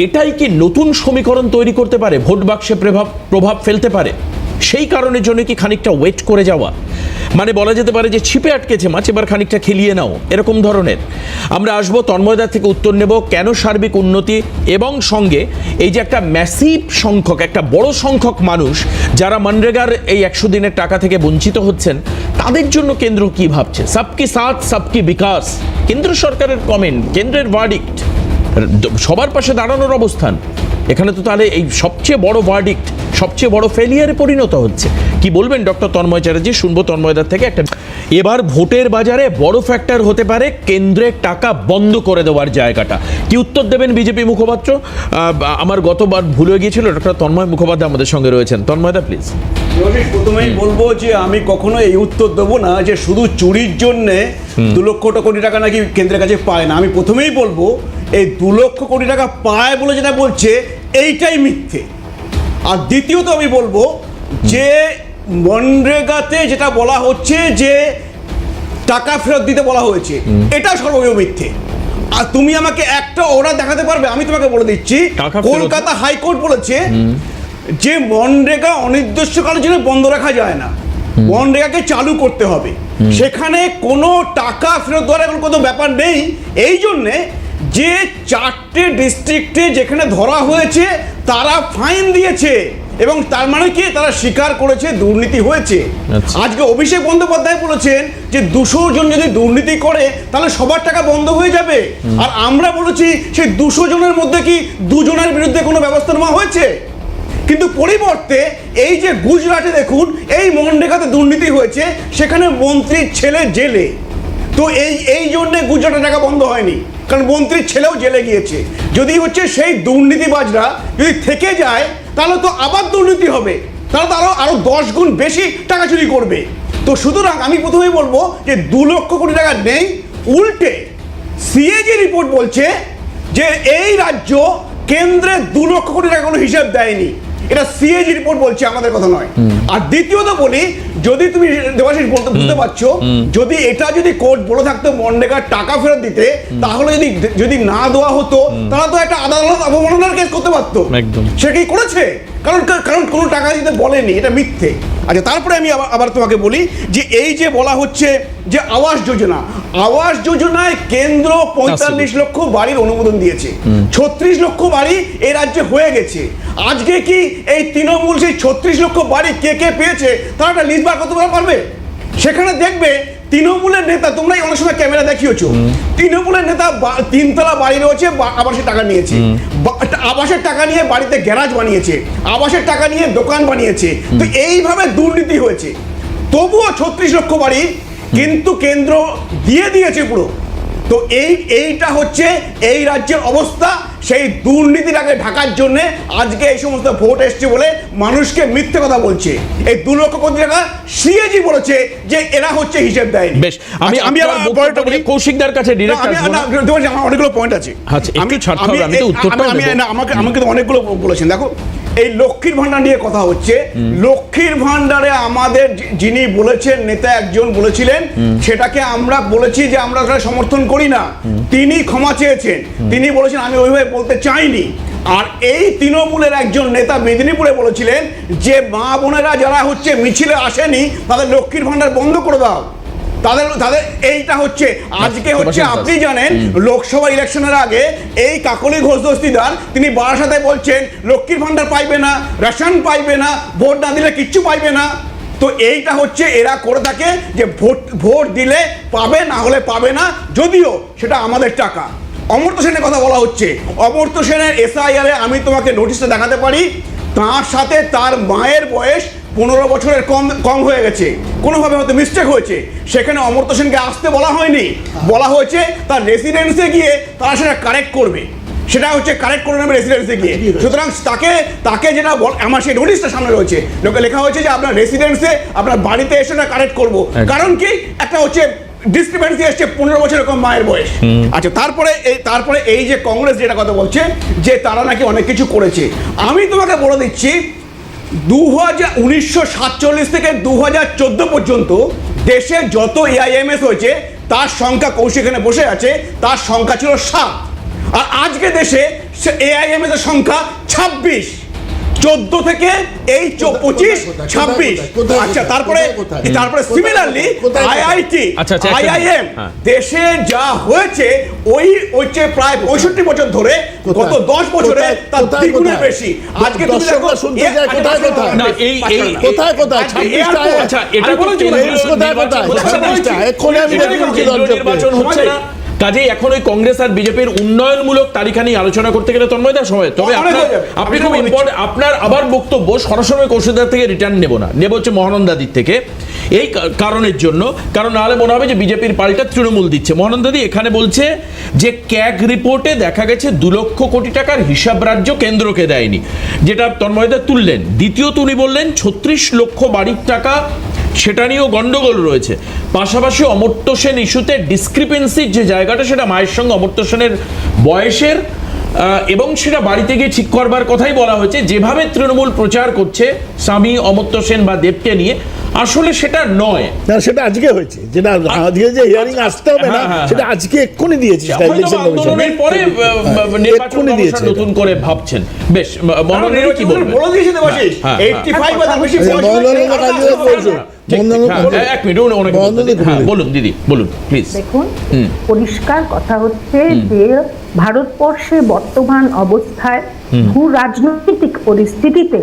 এটাই কি নতুন সমীকরণ তৈরি করতে পারে, ভোট বাক্সে প্রভাব ফেলতে পারে? সেই কারণের জন্য কি খানিকটা ওয়েট করে যাওয়া, মানে বলা যেতে পারে যে ছিপে আটকেছে মাছ, এবার খানিকটা খেলিয়ে নাও, এরকম ধরনের? আমরা আসবো তন্ময়দার থেকে উত্তর নেব কেন সার্বিক উন্নতি এবং সঙ্গে এই যে একটা ম্যাসিভ সংখ্যক, একটা বড় সংখ্যক মানুষ যারা মনরেগার এই 100 দিনের টাকা থেকে বঞ্চিত হচ্ছেন, তাদের জন্য কেন্দ্র কি ভাবছে? সবকি সাথ সবকি বিকাশ, কেন্দ্র সরকারের কমেন্ট, কেন্দ্রের ভার্ডিক্ট, সবার পাশে দাঁড়ানোর অবস্থান। এখানে তো তাহলে এই সবচেয়ে বড় ভার্ডিক্ট সবচেয়ে বড় ফেলিয়ারে পরিণত হচ্ছে। কি বলবেন ডক্টর তন্ময় চ্যাটার্জি? শুনবো তন্ময়দার থেকে। একটা এবার ভোটের বাজারে বড় ফ্যাক্টর হতে পারে কেন্দ্রের টাকা বন্ধ করে দেওয়ার জায়গাটা। কি উত্তর দেবেন বিজেপি মুখপাত্র? আমার গতবার ভুলে গিয়েছিল, ডক্টর তন্ময় মুখোপাধ্যায় আমাদের সঙ্গে রয়েছেন। তন্ময়দা প্লিজ। প্রথমেই বলবো যে আমি কখনো এই উত্তর দেবো না যে শুধু চুরির জন্যে 2 লক্ষ কোটি টাকা নাকি কেন্দ্রের কাছে পায় না। আমি প্রথমেই বলবো এই 2 লক্ষ কোটি টাকা পায় বলে যেটা বলছে এইটাই মিথ্যে। আর দ্বিতীয়ত আমি বলবো যে মনরেগাতে যেটা বলা হচ্ছে যে টাকা ফেরত দিতে বলা হয়েছে, এটা সর্বৈব মিথ্যে। আর তুমি আমাকে একটা অর্ডার দেখাতে পারবে? আমি তোমাকে বলে দিচ্ছি, কলকাতা হাইকোর্ট বলেছে যে মনরেগা অনির্দিষ্টকালের জন্য বন্ধ রাখা যায় না, মনরেগাকে চালু করতে হবে। সেখানে কোনো টাকা ফেরত দেওয়ার কোনো ব্যাপার নেই। এই জন্যে যে 4টে ডিস্ট্রিক্টে যেখানে ধরা হয়েছে তারা ফাইন দিয়েছে, এবং তার মানে কি তারা স্বীকার করেছে দুর্নীতি হয়েছে। আজকে অভিষেক বন্দ্যোপাধ্যায় বলেছেন যে 200 জন যদি দুর্নীতি করে তাহলে সবার টাকা বন্ধ হয়ে যাবে। আর আমরা বলেছি সেই 200 জনের মধ্যে কি 2 জনের বিরুদ্ধে কোনো ব্যবস্থা নেওয়া হয়েছে? কিন্তু পরিবর্তে এই যে গুজরাটে দেখুন, এই মনরেগাতে দুর্নীতি হয়েছে, সেখানে মন্ত্রীর ছেলে জেলে। তো এই জন্যে গুজরাটের টাকা বন্ধ হয়নি, কারণ মন্ত্রীর ছেলেও জেলে গিয়েছে। যদি হচ্ছে সেই দুর্নীতিবাজরা যদি থেকে যায় তাহলে তো আবার দুর্নীতি হবে, তাহলে তো আরো 10 গুণ বেশি টাকা চুরি করবে। তো সুতরাং আমি প্রথমেই বলবো যে 2 লক্ষ কোটি টাকা নেই, উল্টে সিএজি রিপোর্ট বলছে যে এই রাজ্য কেন্দ্রের 2 লক্ষ কোটি টাকা কোনো হিসাব দেয়নি। এটা সিএজি রিপোর্ট বলছে, আমাদের কথা নয়। আর দ্বিতীয়ত বলি, যদি তুমি দেবাশিস বুঝতে পারছো, যদি এটা যদি কোর্ট বলে থাকতো মনরেগার টাকা ফেরত দিতে, তাহলে যদি না দেওয়া হতো তাহলে তো একটা আদালত অবমাননার কেস করতে পারতো। সে কি করেছে? কারণ কোনো টাকা দিতে বলেনি, এটা মিথ্যে। আচ্ছা, তারপরে আমি আবার তোমাকে বলি যে এই যে বলা হচ্ছে যে আবাস যোজনায় কেন্দ্র 45 লক্ষ বাড়ির অনুমোদন দিয়েছে, 36 লক্ষ বাড়ি এই রাজ্যে হয়ে গেছে। আজকে কি এই তৃণমূল সেই 36 লক্ষ বাড়ি কে কে পেয়েছে তারা একটা লিস্ট বার করতে পারবে? সেখানে দেখবে তৃণমূলের নেতা, তোমরাই অনেক সময় ক্যামেরা দেখিয়েছো, তৃণমূলের নেতা 3 তলা বাড়ি রয়েছে, আবাসের টাকা নিয়েছে, আবাসের টাকা নিয়ে বাড়িতে গ্যারাজ বানিয়েছে, আবাসের টাকা নিয়ে দোকান বানিয়েছে। তো এইভাবে দুর্নীতি হয়েছে, তবুও 36 লক্ষ বাড়ি কিন্তু কেন্দ্র দিয়ে দিয়েছে পুরো। তো এইটা হচ্ছে এই রাজ্যের অবস্থা। সেই দুর্নীতিটাকে ঢাকার জন্য আজকে এই সমস্ত ভোট এসছে বলে মানুষকে মিথ্যে কথা বলছে। এই 2 লক্ষ কোটি টাকা সিএজি বলেছে যে এরা হচ্ছে হিসেব দেয়নি। বেশ, আমি পয়েন্টটা বলি কৌশিকদার কাছে ডিরেক্ট আসবো না। আমার অনেকগুলো পয়েন্ট আছে, আমাকে তো অনেকগুলো বলেছেন। দেখো, এই লক্ষ্মীর ভান্ডার নিয়ে কথা হচ্ছে। লক্ষ্মীর ভান্ডারে আমাদের যিনি বলেছেন, নেতা একজন বলেছিলেন, সেটাকে আমরা বলেছি যে আমরা সেটা সমর্থন করি না। তিনি ক্ষমা চেয়েছেন, তিনি বলেছেন আমি ওইভাবে বলতে চাইনি। আর এই তৃণমূলের একজন নেতা মেদিনীপুরে বলেছিলেন যে মা বোনেরা যারা হচ্ছে মিছিলে আসেনি তাদের লক্ষ্মীর ভান্ডার বন্ধ করে দাও। তাদের এইটা হচ্ছে আজকে হচ্ছে, আপনি জানেন লোকসভা ইলেকশনের আগে এই কাকলি ঘোষ দস্তিদার তিনি বারাসাতে বলছেন লক্ষ্মীর ভান্ডার পাইবে না, রেশন পাইবে না, ভোট না দিলে কিচ্ছু পাইবে না। তো এইটা হচ্ছে এরা করে থাকে যে ভোট দিলে পাবে, না হলে পাবে না, যদিও সেটা আমাদের টাকা। অমর্ত্য সেনের কথা বলা হচ্ছে, অমর্ত্য সেনের SIR আমি তোমাকে নোটিশটা দেখাতে পারি, তার সাথে তার মায়ের বয়স 15 বছরের কম হয়ে গেছে, কোনোভাবে হয়তো মিস্টেক হয়েছে। সেখানে অমর্ত্য সেনকে আসতে বলা হয়নি, বলা হয়েছে তার রেসিডেন্সে গিয়ে তারা সেটা কারেক্ট করবে, সেটা হচ্ছে কারেক্ট করে নেবে রেসিডেন্সে গিয়ে। সুতরাং তাকে যেটা আমার সেই নোটিশটা সামনে রয়েছে, লেখা হয়েছে যে আপনার রেসিডেন্সে আপনার বাড়িতে এসে না কারেক্ট করবো। কারণ কি, একটা হচ্ছে ডিসক্রিপেন্সি এসছে 15 বছর এরকম মায়ের বয়স। আচ্ছা, তারপরে এই যে কংগ্রেস যেটা কথা বলছে যে তারা নাকি অনেক কিছু করেছে, আমি তোমাকে বলে দিচ্ছি 1947 থেকে 2014 পর্যন্ত দেশে যত AIMS হয়েছে তার সংখ্যা, কৌশিক এখানে বসে আছে, তার সংখ্যা ছিল 7। আর আজকে দেশে এআইএম এর সংখ্যা 26, 14 থেকে এই 25, 26। আচ্ছা, তারপরে সিমিলারলি আইআইটি, আচ্ছা, আইআইএম হ্যাঁ। দেশে যা হয়েছে ওই হচ্ছে প্রায় 65 বছর ধরে, গত 10 বছরে তার দ্বিগুণের বেশি। আজকে তুমি দেখো শুনতে যায় কোথায় না, এই কোথায় 26টা, আচ্ছা, এটা কোনো এক্ষুনি আমি নির্বাচন হচ্ছে না, কাজেই এখন ওই কংগ্রেস আর বিজেপির উন্নয়নমূলক তারিখানি আলোচনা করতে গেলে তন্ময়দার সময়, তবে আপনি খুব ইম্পর্টেন্ট, আপনার আবার বক্তব্য সরাসরি কৌশলদার থেকে রিটার্ন নেব হচ্ছে মহানন্দাদির থেকে, এই কারণের জন্য, কারণ নাহলে মনে হবে যে বিজেপির পাল্টা তৃণমূল দিচ্ছে। মহানন্দাদি এখানে বলছে যে ক্যাগ রিপোর্টে দেখা গেছে 2 লক্ষ কোটি টাকার হিসাব রাজ্য কেন্দ্রকে দেয়নি, যেটা তন্ময়দা তুললেন। দ্বিতীয়ত উনি বললেন 36 লক্ষ বাড়ির টাকা, সেটা নিয়েও গন্ডগোল রয়েছে। পাশাপাশি অমর্ত্য সেন ইস্যুতে ডিসক্রিপেন্সির যে জায়গাটা, সেটা মায়ের সঙ্গে অমর্ত্য সেনের বয়সের, এবং সেটা বাড়িতে গিয়ে ঠিক করবার কথাই বলা হয়েছে। যেভাবে তৃণমূল প্রচার করছে স্বামী অমর্ত্য সেন বা দেবকে নিয়ে, আসলে সেটা নয়। না, সেটা আজকে হয়েছে, যেটা আজকে যে হিয়ারিং আসতে হবে না, সেটা আজকে এক্ষুনি দিয়েছে আন্দোলনের পরে নির্বাচন কমিশন নতুন করে ভাবছেন। বেশ, মহানন্দাদি কি বলবেন? বলে দিয়েছে দেবাশিস, 85 বা তার বেশি এক মিনিট, বলুন দিদি, বলুন প্লিজ। দেখুন, পরিষ্কার কথা হচ্ছে যে ভারতবর্ষের বর্তমান অবস্থায় ভূ রাজনৈতিক পরিস্থিতিতে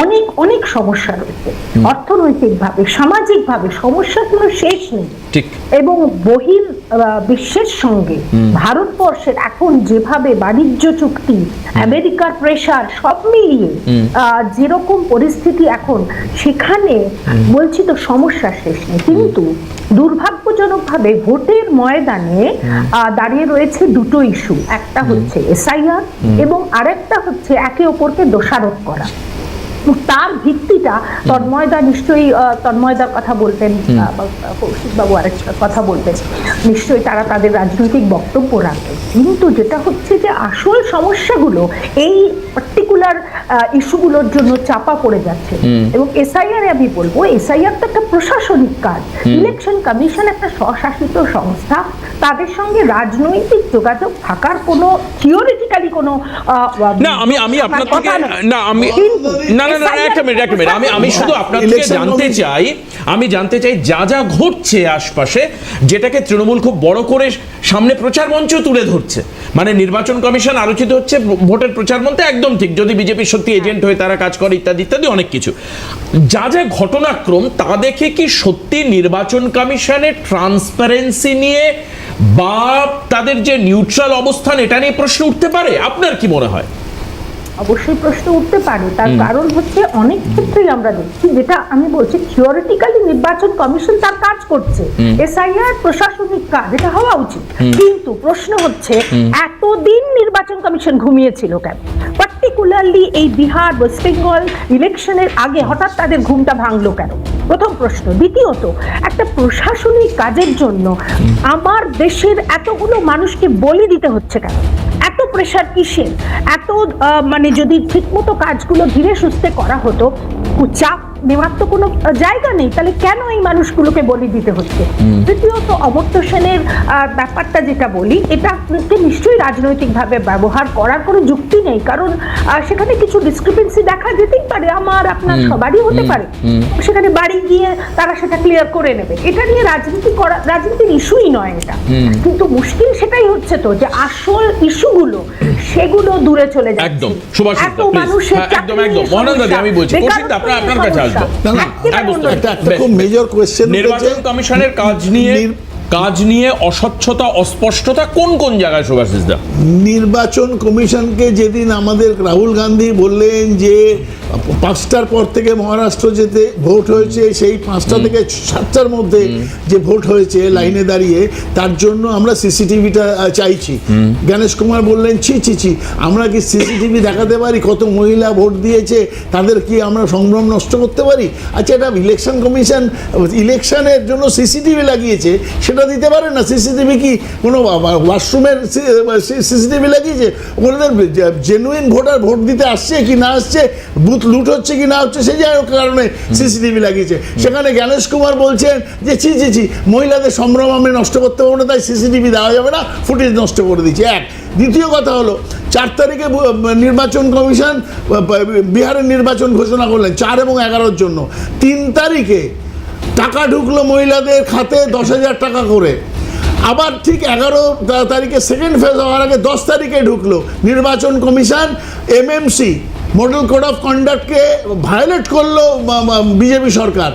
অনেক অনেক সমস্যা রয়েছে। অর্থনৈতিকভাবে, সামাজিকভাবে সমস্যার কোনো শেষ নেই। এবং বহির বিশ্বের সঙ্গে ভারতবর্ষের এখন যেভাবে বাণিজ্য চুক্তি, আমেরিকার প্রেসার, সব মিলিয়ে যেরকম পরিস্থিতি এখন, সেখানে বলছি তো সমস্যা শেষ নেই। কিন্তু দুর্ভাগ্যজনকভাবে ভোটের ময়দানে দাঁড়িয়ে রয়েছে দুটো ইস্যু, একটা হচ্ছে এসআইআর এবং আরেকটা হচ্ছে একে অপরকে দোষারোপ করা। তার ভিত্তিটা তন্ময়দা নিশ্চয়ই তন্ময়দার কথা বলতেন, কৌশিকবাবু আরেকটা কথা বলতেন, নিশ্চয়ই তারা তাদের রাজনৈতিক বক্তব্য রাখবেন। কিন্তু যেটা হচ্ছে যে আসল সমস্যাগুলো এই পার্টিকুলার ইস্যুগুলোর জন্য চাপা পড়ে যাচ্ছে। এবং এসআইআর আমি বলবো, এসআইআর তো একটা প্রশাসনিক কাজ, ইলেকশন কমিশন একটা স্বশাসিত সংস্থা, তাদের সঙ্গে রাজনৈতিক যোগাযোগ থাকার কোনো থিওরিটিক্যালি কোনো না, আমি আপনার থেকে না, আমি না না না একটা মিনিট, আমি শুধু আপনার থেকে জানতে চাই যা যা ঘটছে আশপাশে, যেটাকে তৃণমূল খুব বড় করে সামনে প্রচার মঞ্চ তুলে ধরছে, মানে নির্বাচন কমিশন আলোচিত হচ্ছে ভোটের প্রচার মঞ্চে, একদম ঠিক, যদি বিজেপি সত্যি এজেন্ট হয়ে তারা কাজ করে ইত্যাদি ইত্যাদি অনেক কিছু, যা যা ঘটনাক্রম তা দেখে কি সত্যি নির্বাচন কমিশনের ট্রান্সপারেন্সি নিয়ে বা তাদের যে নিউট্রাল অবস্থান, এটা নিয়ে প্রশ্ন উঠতে পারে? আপনার কি মনে হয়? অবশ্যই প্রশ্ন উঠতে পারে। তার কারণ হচ্ছে অনেক ক্ষেত্রেই আমরা দেখছি, যেটা আমি বলছি থিওরিটিক্যালি নির্বাচন কমিশন তার কাজ করছে, এসআইআর প্রশাসনিক কাজ, এটা হওয়া উচিত। কিন্তু প্রশ্ন হচ্ছে এতদিন নির্বাচন কমিশন ঘুমিয়েছিল কেন? পার্টিকুলারলি এই বিহার, ওয়েস্ট বেঙ্গল ইলেকশনের আগে হঠাৎ তাদের ঘুমটা ভাঙলো কেন? প্রথম প্রশ্ন। দ্বিতীয়ত, একটা প্রশাসনিক কাজের জন্য আমার দেশের এতগুলো মানুষকে বলি দিতে হচ্ছে কেন? এত প্রেশার কিসের? এত মানে যদি ঠিকমতো কাজগুলো ধীরে সুস্থে করা হতো, চাপ নেওয়ার তো কোনো জায়গা নেই, তাহলে কেন এই মানুষগুলোকে বলি দিতে হচ্ছে? তৃতীয়ত, অমর্ত্য সেনের ব্যাপারটা যেটা বলি, এটাকে নিশ্চয়ই রাজনৈতিকভাবে ব্যবহার করার কোনো যুক্তি নেই, কারণ সেখানে কিছু ডিসক্রিপেন্সি দেখা যেতেই পারে, আমার আপনার সবারই হতে পারে, সেখানে বাড়ি গিয়ে তারা সেটা ক্লিয়ার করে নেবে। এটা নিয়ে রাজনীতির ইস্যুই নয় এটা। কিন্তু মুশকিল সেটাই হচ্ছে তো, যে আসল ইস্যুগুলো সেগুলো দূরে চলে যাচ্ছে। একদম সুভাষ, এত মানুষের একদম মহানন্দাদি, আমি বলছি আপনার কাছে আসবো। খুব মেজর কোয়েশ্চেন, নির্বাচন কমিশনের কাজ নিয়ে অস্বচ্ছতা, অস্পষ্টতা কোন কোন জায়গায় সুভাষিস দা? নির্বাচন কমিশনকে যেদিন আমাদের রাহুল গান্ধী বললেন যে 5টার পর থেকে মহারাষ্ট্র যেতে ভোট হয়েছে, সেই 5টা থেকে 7টার মধ্যে যে ভোট হয়েছে লাইনে দাঁড়িয়ে, তার জন্য আমরা সিসিটিভিটা চাইছি। গণেশ কুমার বললেন ছি, আমরা কি সিসিটিভি দেখাতে পারি কত মহিলা ভোট দিয়েছে, তাদের কি আমরা সম্ভ্রম নষ্ট করতে পারি? আচ্ছা, এটা ইলেকশন কমিশন ইলেকশনের জন্য সিসিটিভি লাগিয়েছে, সেটা সেটা দিতে পারে না? সিসিটিভি কি কোনো ওয়াশরুমের সিসিটিভি লাগিয়েছে? ওখানে জেনুইন ভোটার ভোট দিতে আসছে কি না আসছে, বুথ লুট হচ্ছে কি না হচ্ছে, সেই কারণে সিসিটিভি লাগিয়েছে। সেখানে জ্ঞানেশ কুমার বলছেন যে ছি মহিলাদের সম্ভ্রম আমি নষ্ট করতে পারবো না, তাই সিসিটিভি দেওয়া যাবে না, ফুটেজ নষ্ট করে দিচ্ছে। এক, দ্বিতীয় কথা হলো 4 তারিখে নির্বাচন কমিশন বিহারের নির্বাচন ঘোষণা করলেন 4 এবং 11-র জন্য। 3 তারিখে টাকা ঢুকলো মহিলাদের খাতে 10,000 টাকা করে। আবার ঠিক 11 তারিখে সেকেন্ড ফেজ হওয়ার আগে 10 তারিখে ঢুকলো। নির্বাচন কমিশন MMC মডেল কোড অফ কন্ডাক্টকে ভায়োলেট করলো বিজেপি সরকার,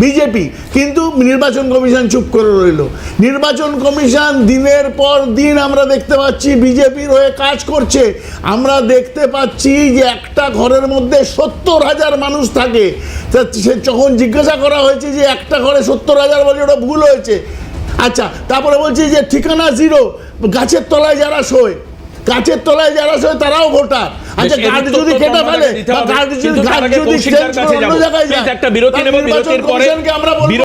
বিজেপি, কিন্তু নির্বাচন কমিশন চুপ করে রইল। নির্বাচন কমিশন দিনের পর দিন আমরা দেখতে পাচ্ছি বিজেপির হয়ে কাজ করছে। আমরা দেখতে পাচ্ছি যে একটা ঘরের মধ্যে 70,000 মানুষ থাকে। সে যখন জিজ্ঞাসা করা হয়েছে যে একটা ঘরে 70,000 বলে, ওটা ভুল হয়েছে। আচ্ছা, তারপরে বলছি যে ঠিকানা জিরো, গাছের তলায় যারা শোয়, গাছের তলায় যারা শোয় তারাও ভোটার। আচ্ছা, গাছ যদি কেটে ফেলে, গাছ যদি অন্য জায়গায় যায়, একটা বিরতি নেব, বিরতির পরে আমরা বলবো